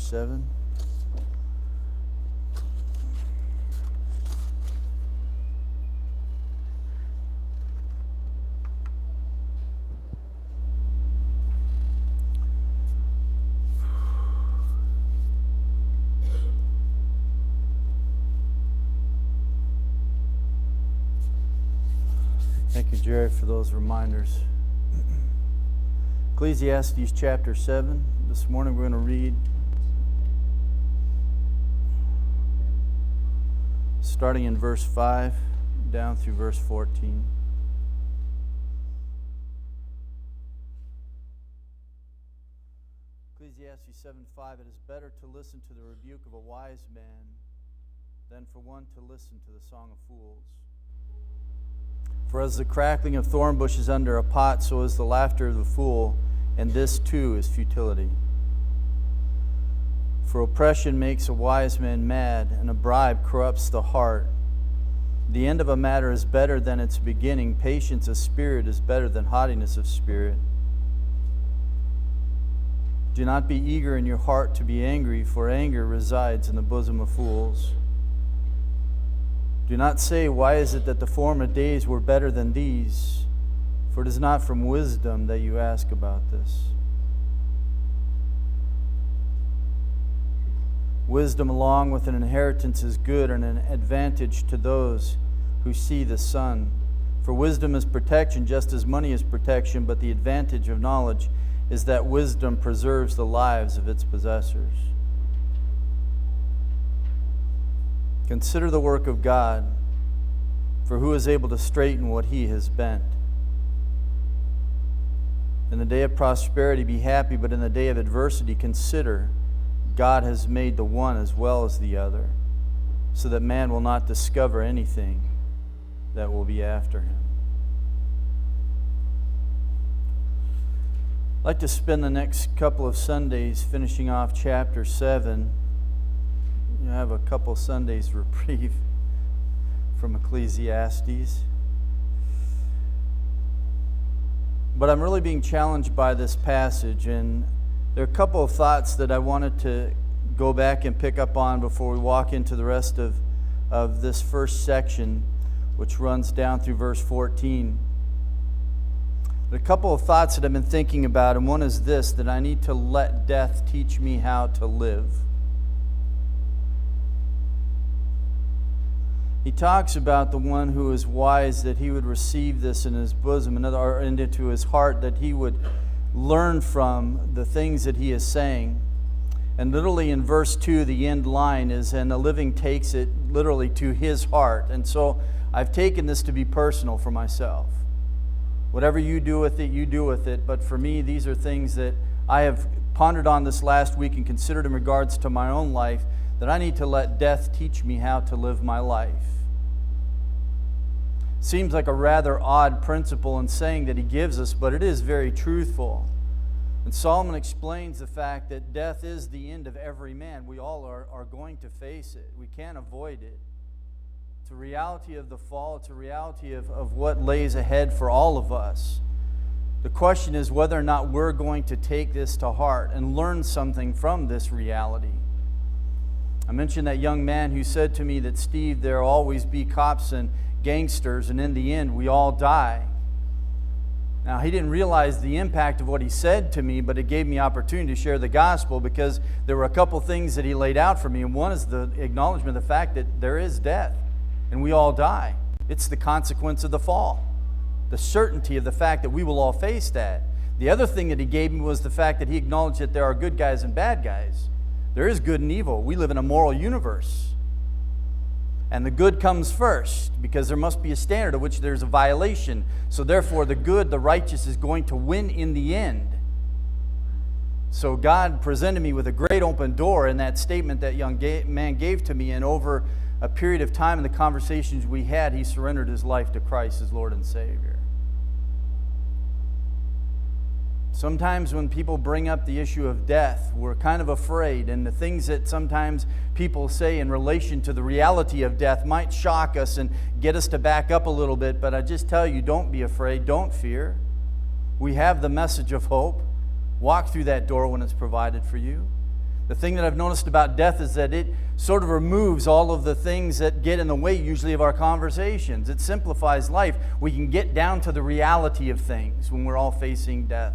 7. Thank you, Jerry, for those reminders. Ecclesiastes chapter 7. This morning we're going to read starting in verse 5 down through verse 14. Ecclesiastes 7:5. It is better to listen to the rebuke of a wise man than for one to listen to the song of fools. For as the crackling of thorn bushes under a pot, so is the laughter of the fool, and this too is futility. For oppression makes a wise man mad, and a bribe corrupts the heart. The end of a matter is better than its beginning. Patience of spirit is better than haughtiness of spirit. Do not be eager in your heart to be angry, for anger resides in the bosom of fools. Do not say, why is it that the former days were better than these? For it is not from wisdom that you ask about this. Wisdom along with an inheritance is good and an advantage to those who see the sun. For wisdom is protection just as money is protection, but the advantage of knowledge is that wisdom preserves the lives of its possessors. Consider the work of God, for who is able to straighten what he has bent? In the day of prosperity be happy, but in the day of adversity consider God has made the one as well as the other, so that man will not discover anything that will be after him. I'd like to spend the next couple of Sundays finishing off chapter 7. You have a couple Sundays reprieve from Ecclesiastes. But I'm really being challenged by this passage, and there are a couple of thoughts that I wanted to go back and pick up on before we walk into the rest of this first section, which runs down through verse 14. But a couple of thoughts that I've been thinking about, and one is this, that I need to let death teach me how to live. He talks about the one who is wise, that he would receive this in his bosom, or into his heart, that he would learn from the things that he is saying. And literally in verse 2, the end line is, and the living takes it literally to his heart. And so I've taken this to be personal for myself. Whatever you do with it, you do with it. But for me, these are things that I have pondered on this last week and considered in regards to my own life, that I need to let death teach me how to live my life. Seems like a rather odd principle in saying that he gives us, but it is very truthful. And Solomon explains the fact that death is the end of every man. We all are going to face it. We can't avoid it. It's a reality of the fall. It's a reality of what lays ahead for all of us. The question is whether or not we're going to take this to heart and learn something from this reality. I mentioned that young man who said to me that, Steve, there'll always be cops and gangsters, and in the end, we all die. Now, he didn't realize the impact of what he said to me, but it gave me opportunity to share the gospel, because there were a couple things that he laid out for me, and one is the acknowledgement of the fact that there is death, and we all die. It's the consequence of the fall, the certainty of the fact that we will all face that. The other thing that he gave me was the fact that he acknowledged that there are good guys and bad guys. There is good and evil. We live in a moral universe. And the good comes first, because there must be a standard of which there's a violation. So therefore, the good, the righteous, is going to win in the end. So God presented me with a great open door in that statement that young man gave to me. And over a period of time in the conversations we had, he surrendered his life to Christ as Lord and Savior. Sometimes when people bring up the issue of death, we're kind of afraid, and the things that sometimes people say in relation to the reality of death might shock us and get us to back up a little bit, but I just tell you, don't be afraid, don't fear. We have the message of hope. Walk through that door when it's provided for you. The thing that I've noticed about death is that it sort of removes all of the things that get in the way usually of our conversations. It simplifies life. We can get down to the reality of things when we're all facing death.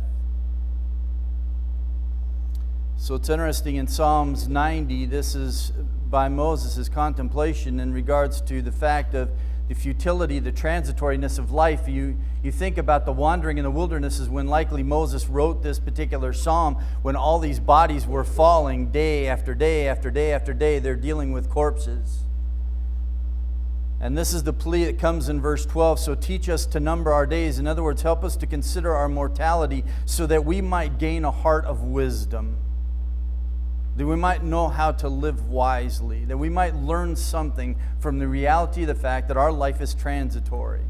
So it's interesting in Psalms 90, this is by Moses' contemplation in regards to the fact of the futility, the transitoriness of life. You think about the wandering in the wilderness is when likely Moses wrote this particular psalm when all these bodies were falling day after day after day after day. They're dealing with corpses. And this is the plea that comes in verse 12. So teach us to number our days. In other words, help us to consider our mortality so that we might gain a heart of wisdom. That we might know how to live wisely, that we might learn something from the reality of the fact that our life is transitory.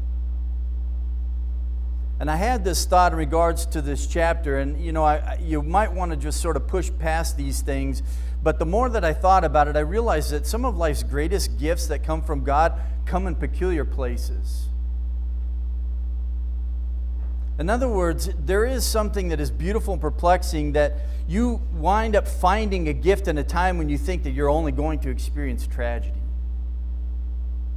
And I had this thought in regards to this chapter, and you might want to just sort of push past these things, but the more that I thought about it, I realized that some of life's greatest gifts that come from God come in peculiar places. In other words, there is something that is beautiful and perplexing that you wind up finding a gift in a time when you think that you're only going to experience tragedy.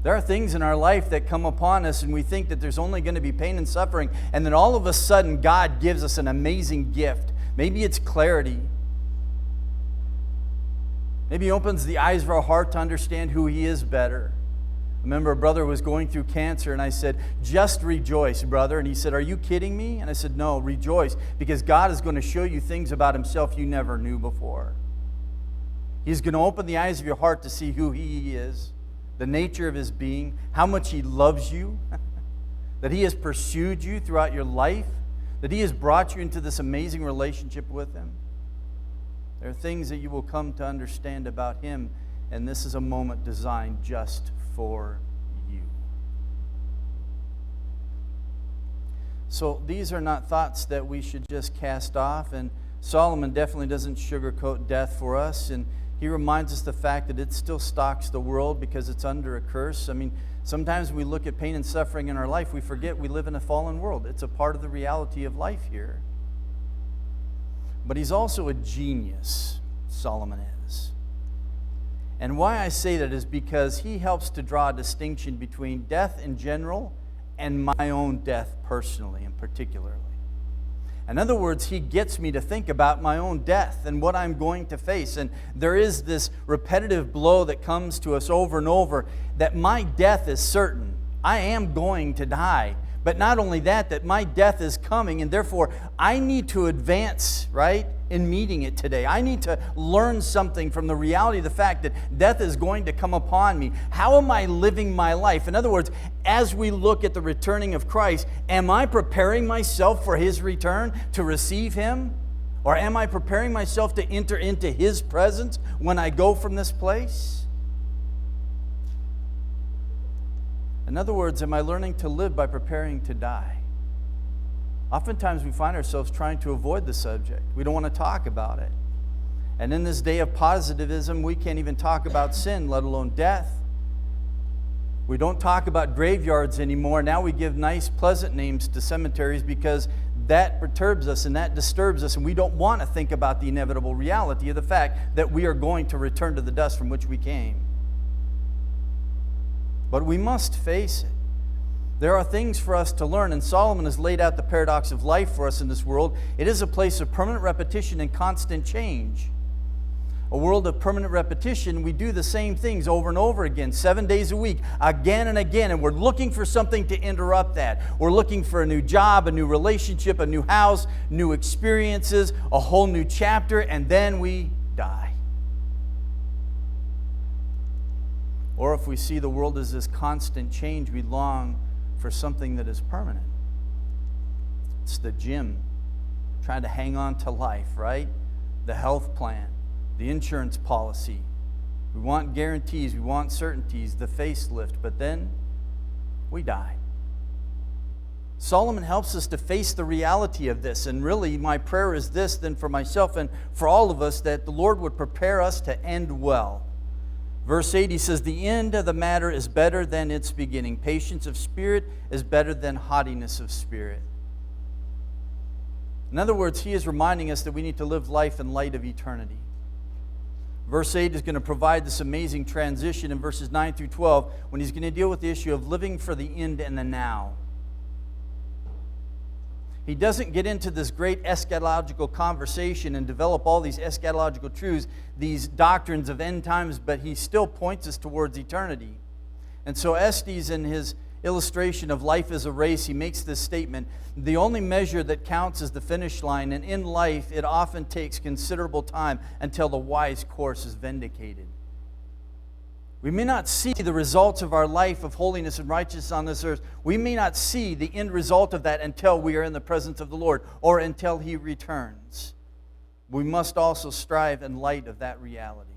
There are things in our life that come upon us and we think that there's only going to be pain and suffering, and then all of a sudden God gives us an amazing gift. Maybe it's clarity. Maybe He opens the eyes of our heart to understand who He is better. I remember a brother was going through cancer, and I said, just rejoice, brother. And he said, are you kidding me? And I said, no, rejoice, because God is going to show you things about Himself you never knew before. He's going to open the eyes of your heart to see who He is, the nature of His being, how much He loves you, that He has pursued you throughout your life, that He has brought you into this amazing relationship with Him. There are things that you will come to understand about Him, and this is a moment designed just for you. So these are not thoughts that we should just cast off, and Solomon definitely doesn't sugarcoat death for us, and he reminds us the fact that it still stalks the world because it's under a curse. I mean, sometimes when we look at pain and suffering in our life, we forget we live in a fallen world. It's a part of the reality of life here. But he's also a genius, Solomon is. And why I say that is because he helps to draw a distinction between death in general and my own death personally and particularly. In other words, he gets me to think about my own death and what I'm going to face. And there is this repetitive blow that comes to us over and over that my death is certain. I am going to die. But not only that, that my death is coming, and therefore I need to advance, right, in meeting it today. I need to learn something from the reality of the fact that death is going to come upon me. How am I living my life? In other words, as we look at the returning of Christ, am I preparing myself for His return to receive Him? Or am I preparing myself to enter into His presence when I go from this place? In other words, am I learning to live by preparing to die? Oftentimes we find ourselves trying to avoid the subject. We don't want to talk about it. And in this day of positivism, we can't even talk about sin, let alone death. We don't talk about graveyards anymore. Now we give nice, pleasant names to cemeteries because that perturbs us and that disturbs us, and we don't want to think about the inevitable reality of the fact that we are going to return to the dust from which we came. But we must face it. There are things for us to learn, and Solomon has laid out the paradox of life for us in this world. It is a place of permanent repetition and constant change. A world of permanent repetition, we do the same things over and over again, 7 days a week, again and again, and we're looking for something to interrupt that. We're looking for a new job, a new relationship, a new house, new experiences, a whole new chapter, and then we die. Or if we see the world as this constant change, we long for something that is permanent. It's the gym, trying to hang on to life, right? The health plan, the insurance policy. We want guarantees, we want certainties, the facelift, but then we die. Solomon helps us to face the reality of this, and really my prayer is this then for myself and for all of us, that the Lord would prepare us to end well. Verse 8, he says, the end of the matter is better than its beginning. Patience of spirit is better than haughtiness of spirit. In other words, he is reminding us that we need to live life in light of eternity. Verse 8 is going to provide this amazing transition in verses 9 through 12 when he's going to deal with the issue of living for the end and the now. He doesn't get into this great eschatological conversation and develop all these eschatological truths, these doctrines of end times, but he still points us towards eternity. And so Estes, in his illustration of life as a race, he makes this statement: the only measure that counts is the finish line, and in life it often takes considerable time until the wise course is vindicated. We may not see the results of our life of holiness and righteousness on this earth. We may not see the end result of that until we are in the presence of the Lord or until He returns. We must also strive in light of that reality.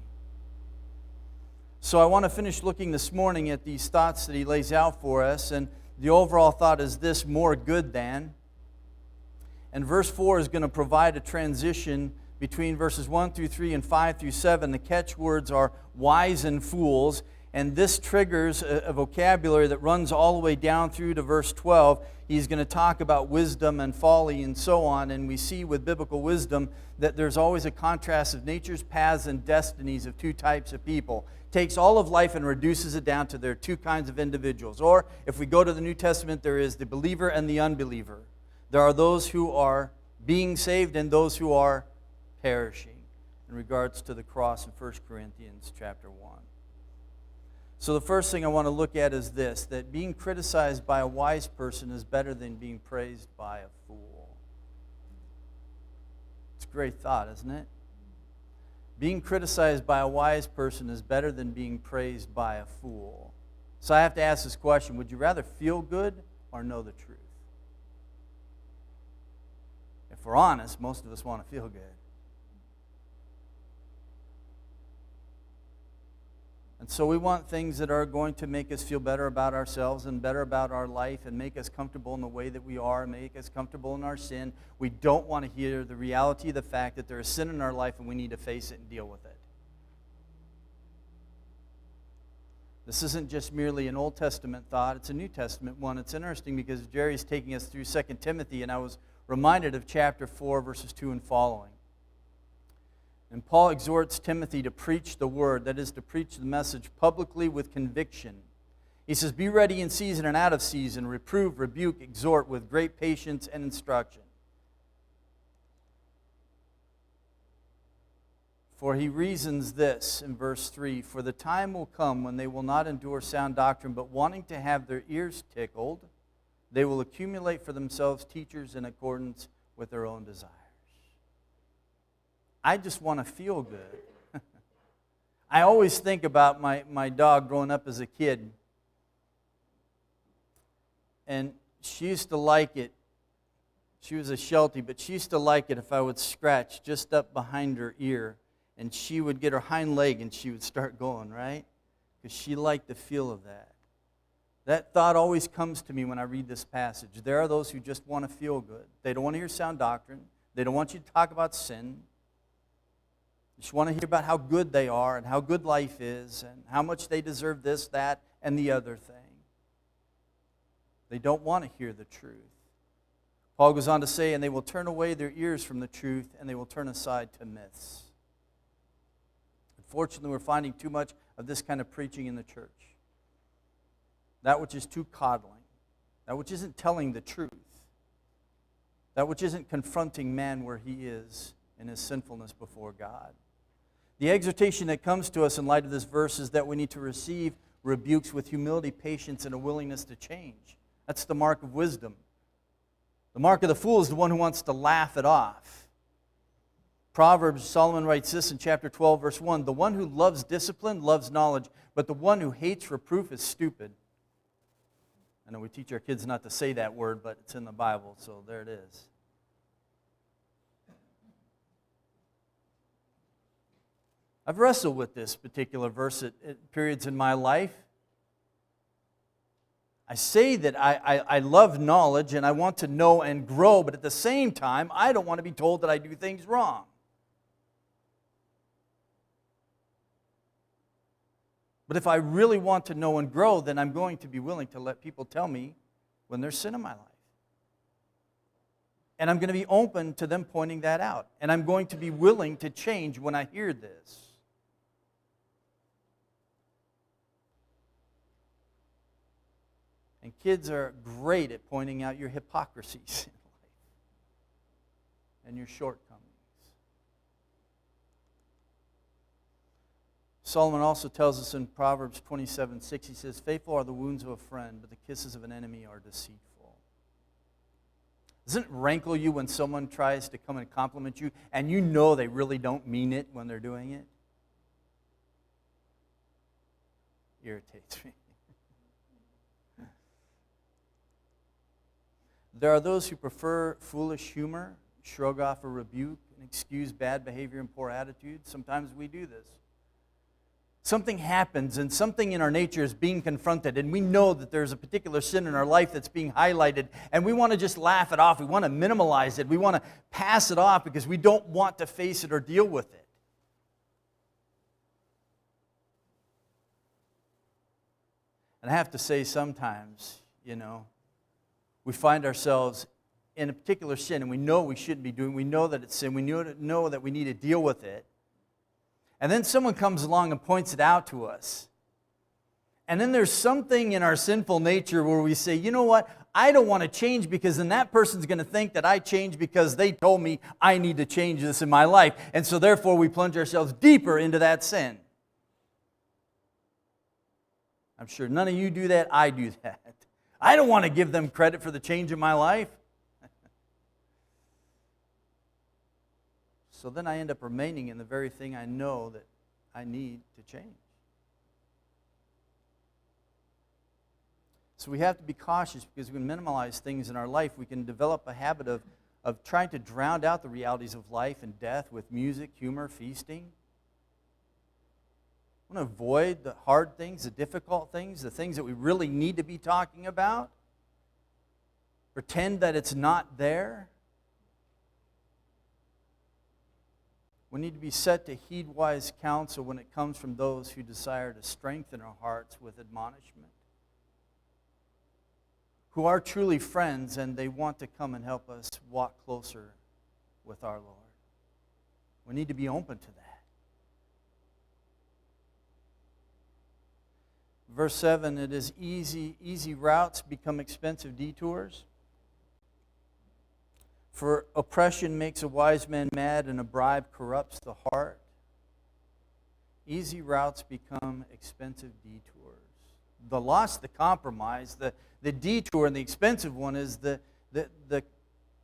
So I want to finish looking this morning at these thoughts that he lays out for us, and the overall thought is this: more good than. And verse 4 is going to provide a transition between verses 1 through 3 and 5 through 7. The catchwords are wise and fools, and this triggers a vocabulary that runs all the way down through to verse 12. He's going to talk about wisdom and folly and so on, and we see with biblical wisdom that there's always a contrast of nature's paths and destinies of two types of people. Takes all of life and reduces it down to there are two kinds of individuals. Or if we go to the New Testament, there is the believer and the unbeliever. There are those who are being saved and those who are perishing, in regards to the cross in 1 Corinthians chapter 1. So the first thing I want to look at is this: that being criticized by a wise person is better than being praised by a fool. It's a great thought, isn't it? Being criticized by a wise person is better than being praised by a fool. So I have to ask this question: would you rather feel good or know the truth? If we're honest, most of us want to feel good. And so we want things that are going to make us feel better about ourselves and better about our life and make us comfortable in the way that we are and make us comfortable in our sin. We don't want to hear the reality of the fact that there is sin in our life and we need to face it and deal with it. This isn't just merely an Old Testament thought, it's a New Testament one. It's interesting because Jerry's taking us through 2 Timothy, and I was reminded of chapter 4, verses 2 and following. And Paul exhorts Timothy to preach the word, that is, to preach the message publicly with conviction. He says, be ready in season and out of season, reprove, rebuke, exhort with great patience and instruction. For he reasons this in verse 3, for the time will come when they will not endure sound doctrine, but wanting to have their ears tickled, they will accumulate for themselves teachers in accordance with their own desires. I just want to feel good. I always think about my dog growing up as a kid. And she used to like it. She was a Sheltie, but she used to like it if I would scratch just up behind her ear. And she would get her hind leg and she would start going, right? Because she liked the feel of that. That thought always comes to me when I read this passage. There are those who just want to feel good. They don't want to hear sound doctrine. They don't want you to talk about sin. They just want to hear about how good they are and how good life is and how much they deserve this, that, and the other thing. They don't want to hear the truth. Paul goes on to say, and they will turn away their ears from the truth and they will turn aside to myths. Unfortunately, we're finding too much of this kind of preaching in the church. That which is too coddling. That which isn't telling the truth. That which isn't confronting man where he is in his sinfulness before God. The exhortation that comes to us in light of this verse is that we need to receive rebukes with humility, patience, and a willingness to change. That's the mark of wisdom. The mark of the fool is the one who wants to laugh it off. Proverbs, Solomon writes this in chapter 12, verse 1, the one who loves discipline loves knowledge, but the one who hates reproof is stupid. I know we teach our kids not to say that word, but it's in the Bible, so there it is. I've wrestled with this particular verse at periods in my life. I say that I love knowledge and I want to know and grow, but at the same time, I don't want to be told that I do things wrong. But if I really want to know and grow, then I'm going to be willing to let people tell me when there's sin in my life. And I'm going to be open to them pointing that out. And I'm going to be willing to change when I hear this. And kids are great at pointing out your hypocrisies in life and your shortcomings. Solomon also tells us in Proverbs 27:6, he says, "Faithful are the wounds of a friend, but the kisses of an enemy are deceitful." Doesn't it rankle you when someone tries to come and compliment you and you know they really don't mean it when they're doing it? Irritates me. There are those who prefer foolish humor, shrug off a rebuke, and excuse bad behavior and poor attitudes. Sometimes we do this. Something happens and something in our nature is being confronted, and we know that there's a particular sin in our life that's being highlighted, and we want to just laugh it off. We want to minimalize it. We want to pass it off because we don't want to face it or deal with it. And I have to say, sometimes, we find ourselves in a particular sin, and we know we shouldn't be doing. We know that it's sin. We know that we need to deal with it. And then someone comes along and points it out to us. And then there's something in our sinful nature where we say, you know what? I don't want to change because then that person's going to think that I changed because they told me I need to change this in my life. And so therefore we plunge ourselves deeper into that sin. I'm sure none of you do that. I do that. I don't want to give them credit for the change in my life. So then I end up remaining in the very thing I know that I need to change. So we have to be cautious because we can minimize things in our life. We can develop a habit of trying to drown out the realities of life and death with music, humor, feasting. We want to avoid the hard things, the difficult things, the things that we really need to be talking about. Pretend that it's not there. We need to be set to heed wise counsel when it comes from those who desire to strengthen our hearts with admonishment, who are truly friends and they want to come and help us walk closer with our Lord. We need to be open to that. Verse 7, it is easy routes become expensive detours. For oppression makes a wise man mad, and a bribe corrupts the heart. Easy routes become expensive detours. The loss, the compromise, the detour, and the expensive one is the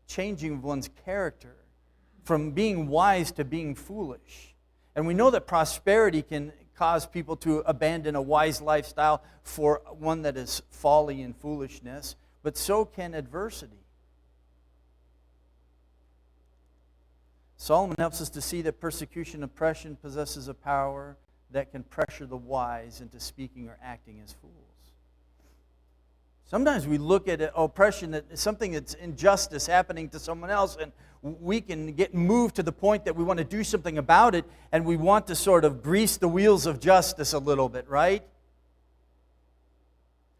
changing of one's character from being wise to being foolish. And we know that prosperity can cause people to abandon a wise lifestyle for one that is folly and foolishness, but so can adversity. Solomon helps us to see that persecution and oppression possesses a power that can pressure the wise into speaking or acting as fools. Sometimes we look at oppression, that something that's injustice happening to someone else, and we can get moved to the point that we want to do something about it, and we want to sort of grease the wheels of justice a little bit, right?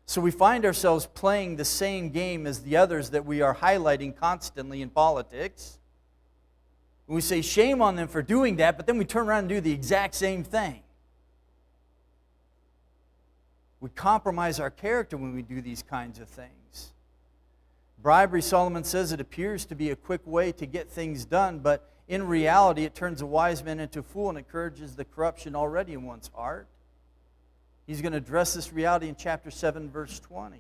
So we find ourselves playing the same game as the others that we are highlighting constantly in politics. We say shame on them for doing that, but then we turn around and do the exact same thing. We compromise our character when we do these kinds of things. Bribery, Solomon says, it appears to be a quick way to get things done, but in reality it turns a wise man into a fool and encourages the corruption already in one's heart. He's going to address this reality in chapter 7, verse 20.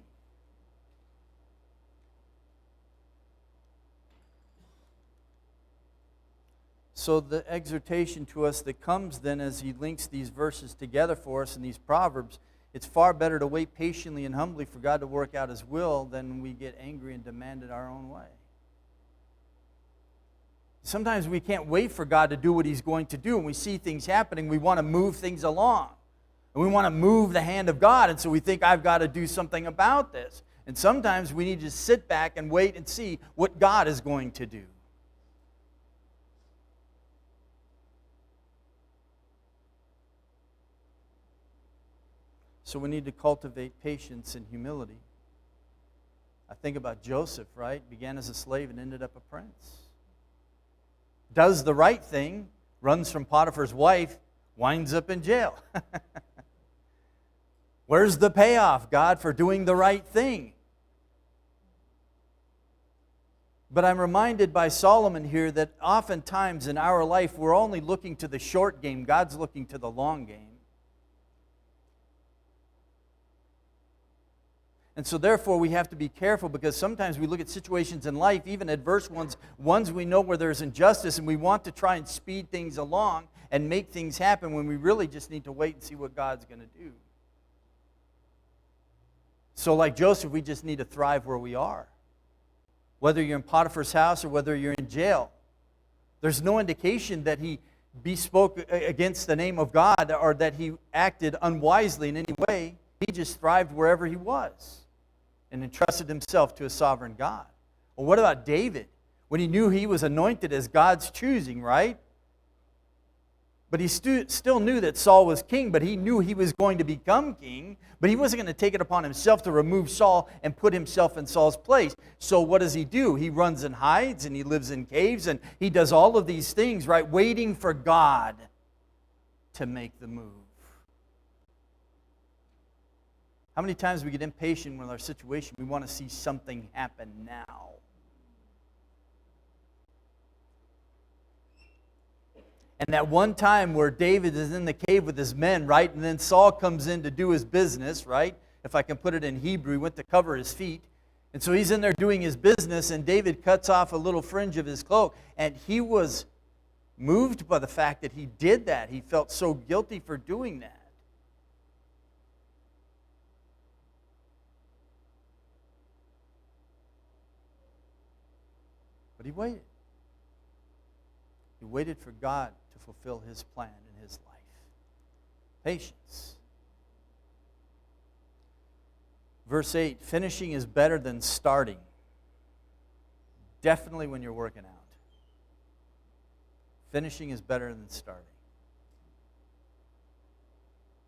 So the exhortation to us that comes then as he links these verses together for us in these Proverbs, it's far better to wait patiently and humbly for God to work out His will than we get angry and demand it our own way. Sometimes we can't wait for God to do what He's going to do, and we see things happening, we want to move things along. And we want to move the hand of God, and so we think, I've got to do something about this. And sometimes we need to sit back and wait and see what God is going to do. So we need to cultivate patience and humility. I think about Joseph, right? Began as a slave and ended up a prince. Does the right thing, runs from Potiphar's wife, winds up in jail. Where's the payoff, God, for doing the right thing? But I'm reminded by Solomon here that oftentimes in our life we're only looking to the short game. God's looking to the long game. And so therefore we have to be careful, because sometimes we look at situations in life, even adverse ones we know where there's injustice, and we want to try and speed things along and make things happen when we really just need to wait and see what God's going to do. So like Joseph, we just need to thrive where we are. Whether you're in Potiphar's house or whether you're in jail, there's no indication that he bespoke against the name of God or that he acted unwisely in any way. He just thrived wherever he was and entrusted himself to a sovereign God. Well, what about David? When he knew he was anointed as God's choosing, right? But he still knew that Saul was king, but he knew he was going to become king, but he wasn't going to take it upon himself to remove Saul and put himself in Saul's place. So what does he do? He runs and hides, and he lives in caves, and he does all of these things, right? Waiting for God to make the move. How many times we get impatient with our situation? We want to see something happen now. And that one time where David is in the cave with his men, right? And then Saul comes in to do his business, right? If I can put it in Hebrew, he went to cover his feet. And so he's in there doing his business, and David cuts off a little fringe of his cloak. And he was moved by the fact that he did that. He felt so guilty for doing that. But he waited. He waited for God to fulfill His plan in his life. Patience. Verse 8, finishing is better than starting. Definitely when you're working out. Finishing is better than starting.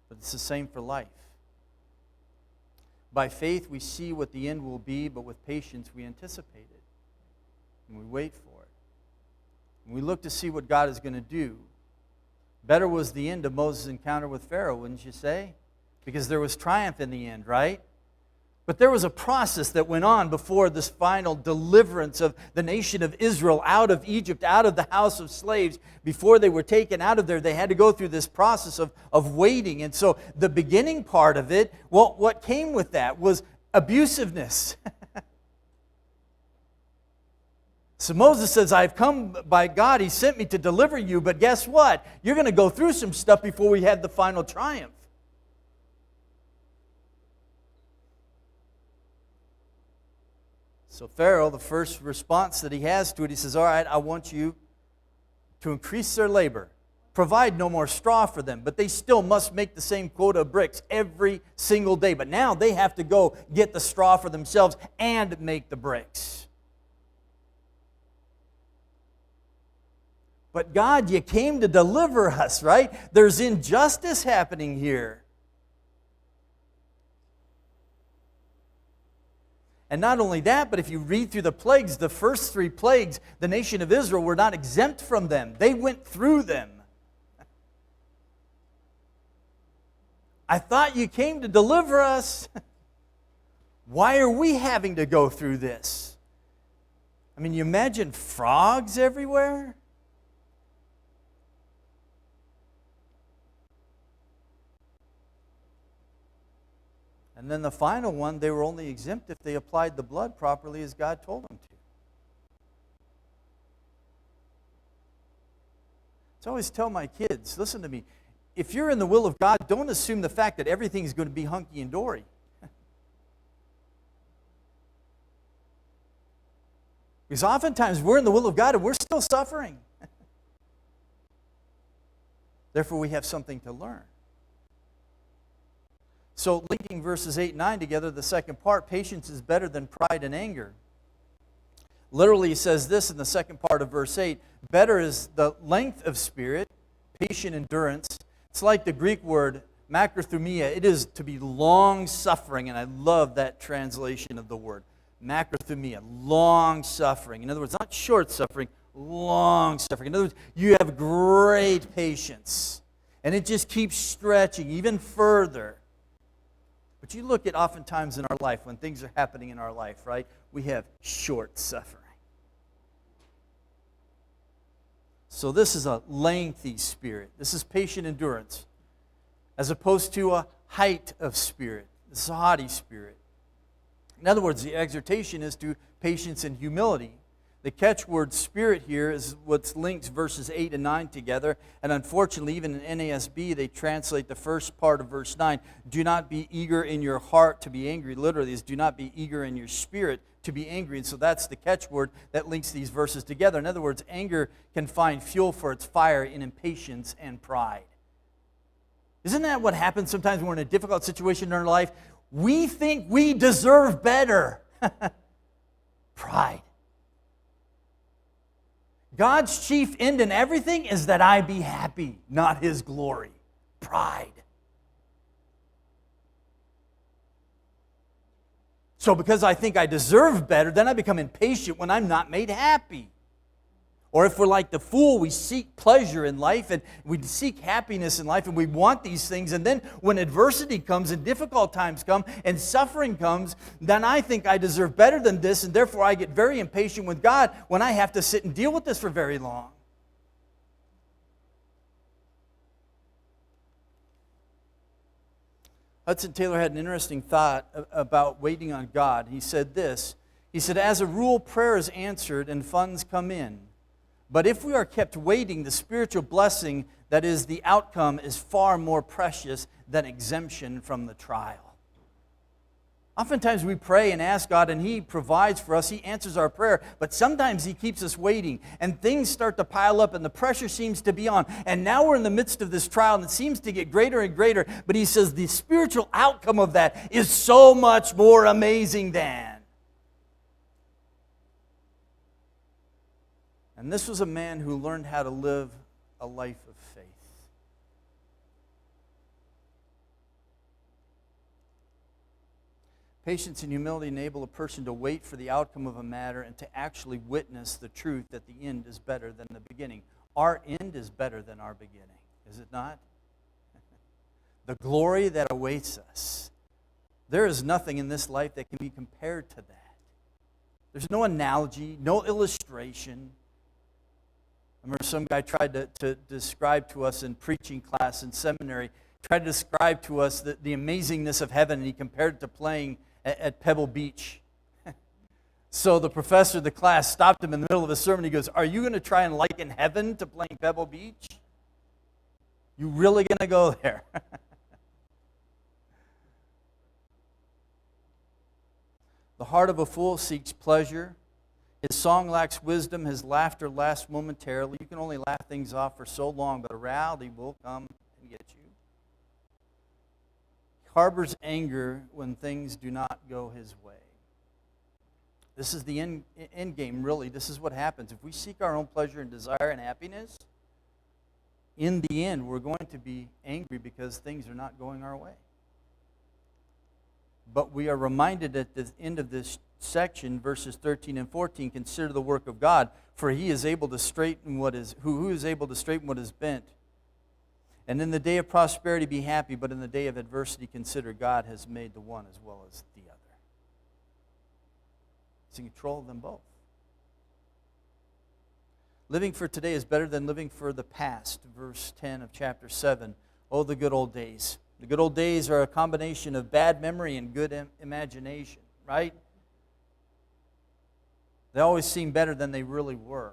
But it's the same for life. By faith we see what the end will be, but with patience we anticipate it. And we wait for it. And we look to see what God is going to do. Better was the end of Moses' encounter with Pharaoh, wouldn't you say? Because there was triumph in the end, right? But there was a process that went on before this final deliverance of the nation of Israel out of Egypt, out of the house of slaves. Before they were taken out of there, they had to go through this process of waiting. And so the beginning part of it, well, what came with that was abusiveness. So Moses says, I've come by God, He sent me to deliver you, but guess what? You're going to go through some stuff before we have the final triumph. So Pharaoh, the first response that he has to it, he says, all right, I want you to increase their labor. Provide no more straw for them, but they still must make the same quota of bricks every single day. But now they have to go get the straw for themselves and make the bricks. But God, you came to deliver us, right? There's injustice happening here. And not only that, but if you read through the plagues, the first 3 plagues, the nation of Israel were not exempt from them. They went through them. I thought you came to deliver us. Why are we having to go through this? I mean, you imagine frogs everywhere? And then the final one, they were only exempt if they applied the blood properly as God told them to. So I always tell my kids, listen to me, if you're in the will of God, don't assume the fact that everything's going to be hunky and dory. Because oftentimes we're in the will of God and we're still suffering. Therefore, we have something to learn. So linking verses 8 and 9 together, the second part, patience is better than pride and anger. Literally, he says this in the second part of verse 8, better is the length of spirit, patient endurance. It's like the Greek word macrothumia. It is to be long-suffering, and I love that translation of the word. Macrothumia, long-suffering. In other words, not short-suffering, long-suffering. In other words, you have great patience, and it just keeps stretching even further. But you look at oftentimes in our life, when things are happening in our life, right? We have short suffering. So this is a lengthy spirit. This is patient endurance, as opposed to a height of spirit. This is a haughty spirit. In other words, the exhortation is to patience and humility. The catchword spirit here is what links verses 8 and 9 together. And unfortunately, even in NASB, they translate the first part of verse 9, do not be eager in your heart to be angry. Literally, is do not be eager in your spirit to be angry. And so that's the catchword that links these verses together. In other words, anger can find fuel for its fire in impatience and pride. Isn't that what happens sometimes when we're in a difficult situation in our life? We think we deserve better. Pride. God's chief end in everything is that I be happy, not His glory. Pride. So because I think I deserve better, then I become impatient when I'm not made happy. Or if we're like the fool, we seek pleasure in life and we seek happiness in life and we want these things. And then when adversity comes and difficult times come and suffering comes, then I think I deserve better than this, and therefore I get very impatient with God when I have to sit and deal with this for very long. Hudson Taylor had an interesting thought about waiting on God. He said this. He said, as a rule, prayer is answered and funds come in. But if we are kept waiting, the spiritual blessing that is the outcome is far more precious than exemption from the trial. Oftentimes we pray and ask God and He provides for us. He answers our prayer. But sometimes He keeps us waiting and things start to pile up and the pressure seems to be on. And now we're in the midst of this trial and it seems to get greater and greater. But He says the spiritual outcome of that is so much more amazing than. And this was a man who learned how to live a life of faith. Patience and humility enable a person to wait for the outcome of a matter and to actually witness the truth that the end is better than the beginning. Our end is better than our beginning, is it not? The glory that awaits us. There is nothing in this life that can be compared to that. There's no analogy, no illustration. I remember some guy tried to describe to us in preaching class in seminary, tried to describe to us the amazingness of heaven, and he compared it to playing at Pebble Beach. So the professor of the class stopped him in the middle of a sermon. He goes, are you going to try and liken heaven to playing Pebble Beach? You really going to go there? The heart of a fool seeks pleasure. His song lacks wisdom, his laughter lasts momentarily. You can only laugh things off for so long, but a reality will come and get you. He harbors anger when things do not go his way. This is the end game, really. This is what happens. If we seek our own pleasure and desire and happiness, in the end, we're going to be angry because things are not going our way. But we are reminded at the end of this section, verses 13 and 14, consider the work of God, for He is able to straighten what is, who is able to straighten what is bent. And in the day of prosperity be happy, but in the day of adversity consider God has made the one as well as the other. He's in control of them both. Living for today is better than living for the past, verse 10 of chapter 7. Oh, the good old days. The good old days are a combination of bad memory and good imagination, right? They always seem better than they really were.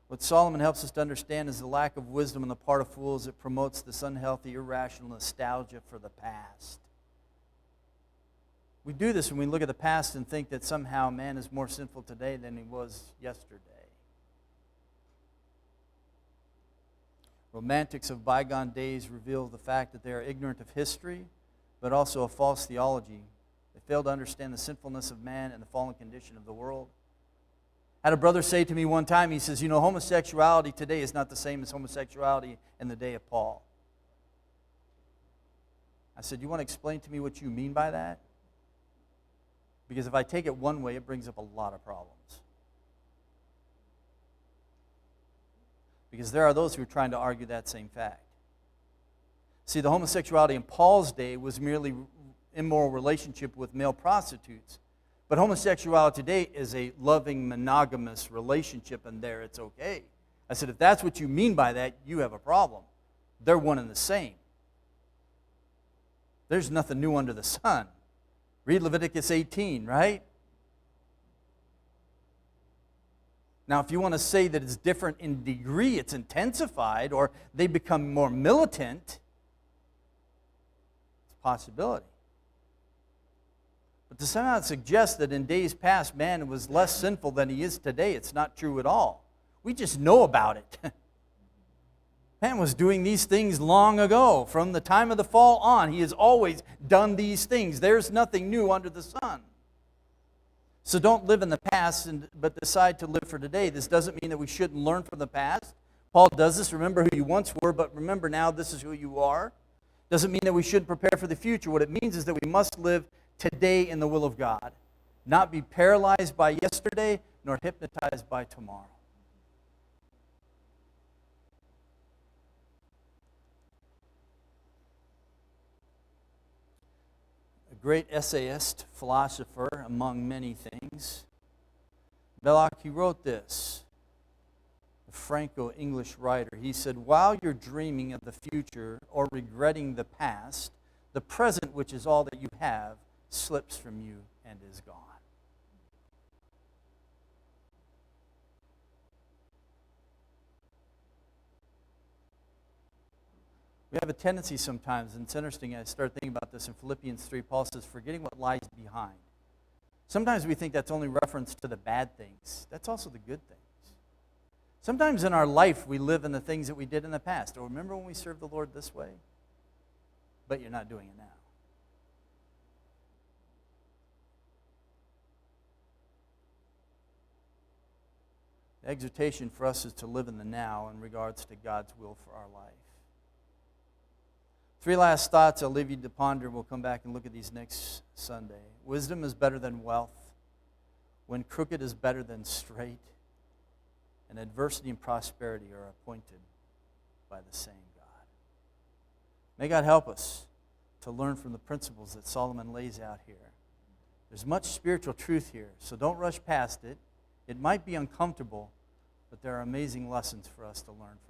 What Solomon helps us to understand is the lack of wisdom on the part of fools. It promotes this unhealthy, irrational nostalgia for the past. We do this when we look at the past and think that somehow man is more sinful today than he was yesterday. Romantics of bygone days reveal the fact that they are ignorant of history, but also of false theology. They fail to understand the sinfulness of man and the fallen condition of the world. I had a brother say to me one time, he says, homosexuality today is not the same as homosexuality in the day of Paul. I said, you want to explain to me what you mean by that? Because if I take it one way, it brings up a lot of problems. Because there are those who are trying to argue that same fact. See, the homosexuality in Paul's day was merely immoral relationship with male prostitutes. But homosexuality today is a loving, monogamous relationship, and there it's okay. I said, if that's what you mean by that, you have a problem. They're one and the same. There's nothing new under the sun. Read Leviticus 18, right? Now, if you want to say that it's different in degree, it's intensified, or they become more militant, it's a possibility. But to somehow suggest that in days past man was less sinful than he is today, it's not true at all. We just know about it. Man was doing these things long ago. From the time of the fall on, he has always done these things. There's nothing new under the sun. So don't live in the past, but decide to live for today. This doesn't mean that we shouldn't learn from the past. Paul does this. Remember who you once were, but remember now this is who you are. Doesn't mean that we shouldn't prepare for the future. What it means is that we must live today in the will of God. Not be paralyzed by yesterday, nor hypnotized by tomorrow. Great essayist, philosopher, among many things. Belloc, he wrote this, a Franco-English writer. He said, while you're dreaming of the future or regretting the past, the present, which is all that you have, slips from you and is gone. We have a tendency sometimes, and it's interesting, I started thinking about this in Philippians 3, Paul says, forgetting what lies behind. Sometimes we think that's only reference to the bad things. That's also the good things. Sometimes in our life we live in the things that we did in the past. Oh, remember when we served the Lord this way? But you're not doing it now. The exhortation for us is to live in the now in regards to God's will for our life. 3 last thoughts I'll leave you to ponder. We'll come back and look at these next Sunday. Wisdom is better than wealth. When crooked is better than straight. And adversity and prosperity are appointed by the same God. May God help us to learn from the principles that Solomon lays out here. There's much spiritual truth here, so don't rush past it. It might be uncomfortable, but there are amazing lessons for us to learn from.